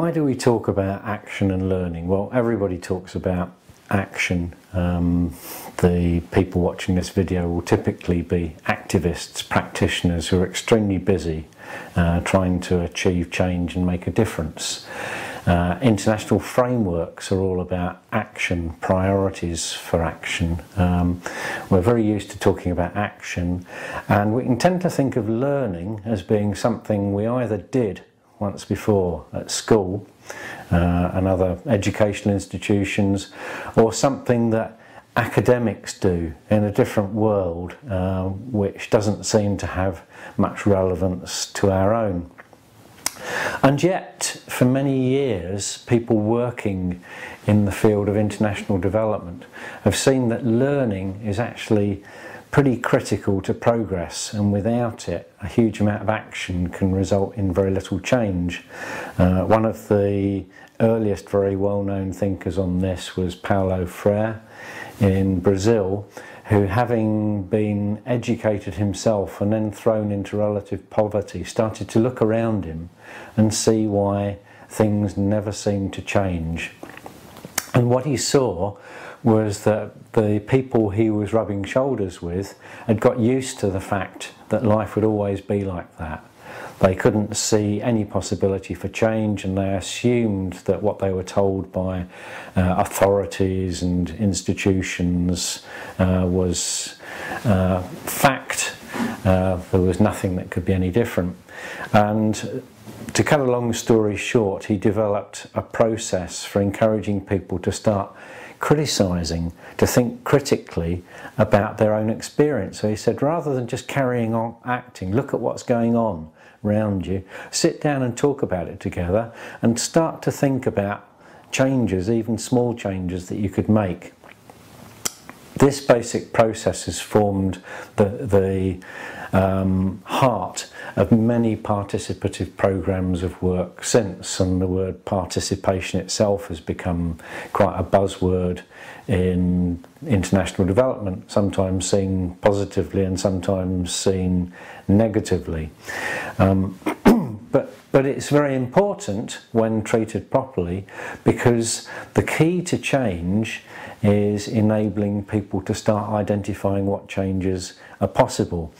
Why do we talk about action and learning? Well, everybody talks about action. The people watching this video will typically be activists, practitioners who are extremely busy trying to achieve change and make a difference. International frameworks are all about action, priorities for action. We're very used to talking about action, and we can tend to think of learning as being something we either did once before at school and other educational institutions, or something that academics do in a different world, which doesn't seem to have much relevance to our own. And yet, for many years, people working in the field of international development have seen that learning is actually pretty critical to progress, and without it, a huge amount of action can result in very little change. One of the earliest very well-known thinkers on this was Paulo Freire in Brazil, who, having been educated himself and then thrown into relative poverty, started to look around him and see why things never seemed to change. And what he saw was that the people he was rubbing shoulders with had got used to the fact that life would always be like that. They couldn't see any possibility for change, and they assumed that what they were told by authorities and institutions was fact. There was nothing that could be any different. And to cut a long story short, he developed a process for encouraging people to start criticising, to think critically about their own experience. So he said, rather than just carrying on acting, look at what's going on around you, sit down and talk about it together, and start to think about changes, even small changes that you could make. This basic process has formed the heart of many participative programs of work since, and the word participation itself has become quite a buzzword in international development, sometimes seen positively and sometimes seen negatively. But it's very important when treated properly, because the key to change is enabling people to start identifying what changes are possible.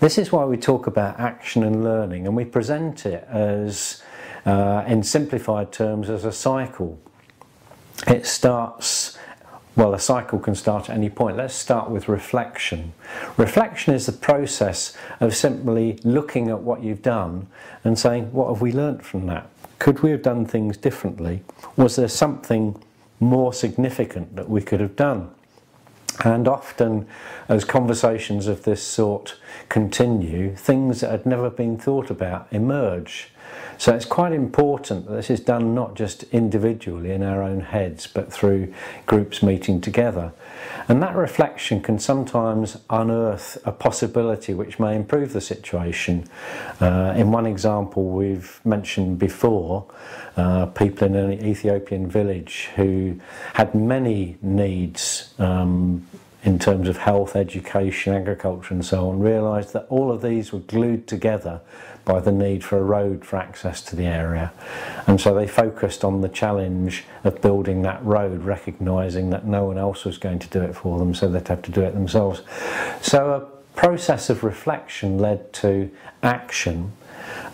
This is why we talk about action and learning, and we present it as, in simplified terms, as a cycle. It starts, well, a cycle can start at any point. Let's start with reflection. Reflection is the process of simply looking at what you've done and saying, what have we learnt from that? Could we have done things differently? Was there something more significant that we could have done? And often, as conversations of this sort continue, things that had never been thought about emerge. So it's quite important that this is done not just individually in our own heads, but through groups meeting together. And that reflection can sometimes unearth a possibility which may improve the situation. In one example we've mentioned before, people in an Ethiopian village who had many needs in terms of health, education, agriculture and so on, realised that all of these were glued together by the need for a road for access to the area. And so they focused on the challenge of building that road, recognising that no one else was going to do it for them, so they'd have to do it themselves. So a process of reflection led to action.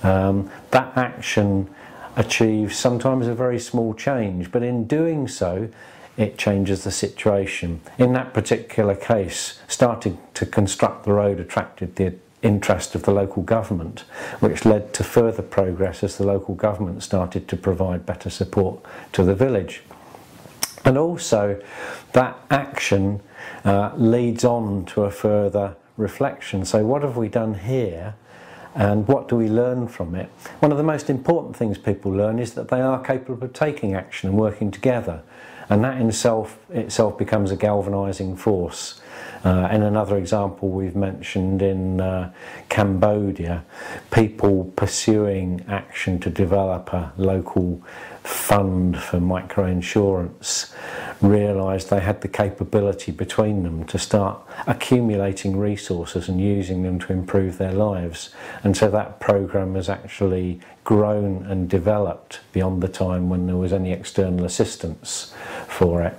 That action achieves sometimes a very small change, but in doing so, it changes the situation. In that particular case, starting to construct the road attracted the interest of the local government, which led to further progress as the local government started to provide better support to the village. And also, that action leads on to a further reflection. So what have we done here? And what do we learn from it? One of the most important things people learn is that they are capable of taking action and working together. And that in itself becomes a galvanising force. In another example we've mentioned in Cambodia, people pursuing action to develop a local fund for microinsurance realised they had the capability between them to start accumulating resources and using them to improve their lives. And so that programme has actually grown and developed beyond the time when there was any external assistance for it.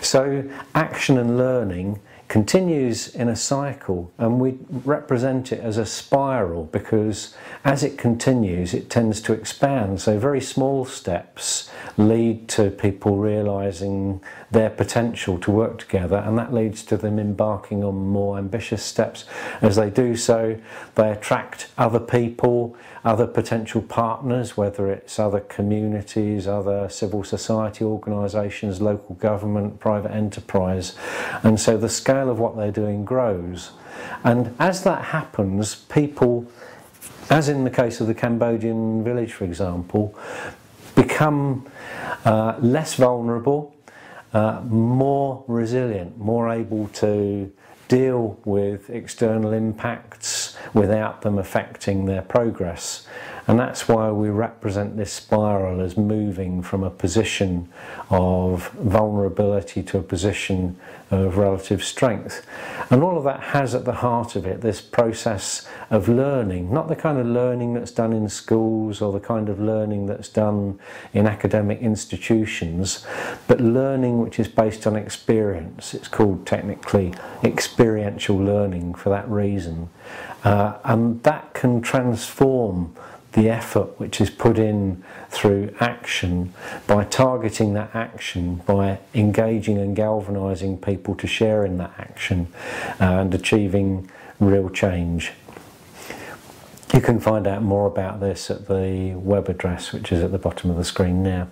So action and learning continues in a cycle, and we represent it as a spiral because as it continues it tends to expand. So very small steps lead to people realising their potential to work together, and that leads to them embarking on more ambitious steps. As they do so, they attract other people, other potential partners, whether it's other communities, other civil society organisations, local government, private enterprise, and so the scale of what they're doing grows. And as that happens, people, as in the case of the Cambodian village for example, become less vulnerable, more resilient, more able to deal with external impacts without them affecting their progress. And that's why we represent this spiral as moving from a position of vulnerability to a position of relative strength. And all of that has at the heart of it this process of learning, not the kind of learning that's done in schools or the kind of learning that's done in academic institutions, but learning which is based on experience. It's called technically experiential learning for that reason. And that can transform the effort which is put in through action by targeting that action, by engaging and galvanising people to share in that action and achieving real change. You can find out more about this at the web address which is at the bottom of the screen now.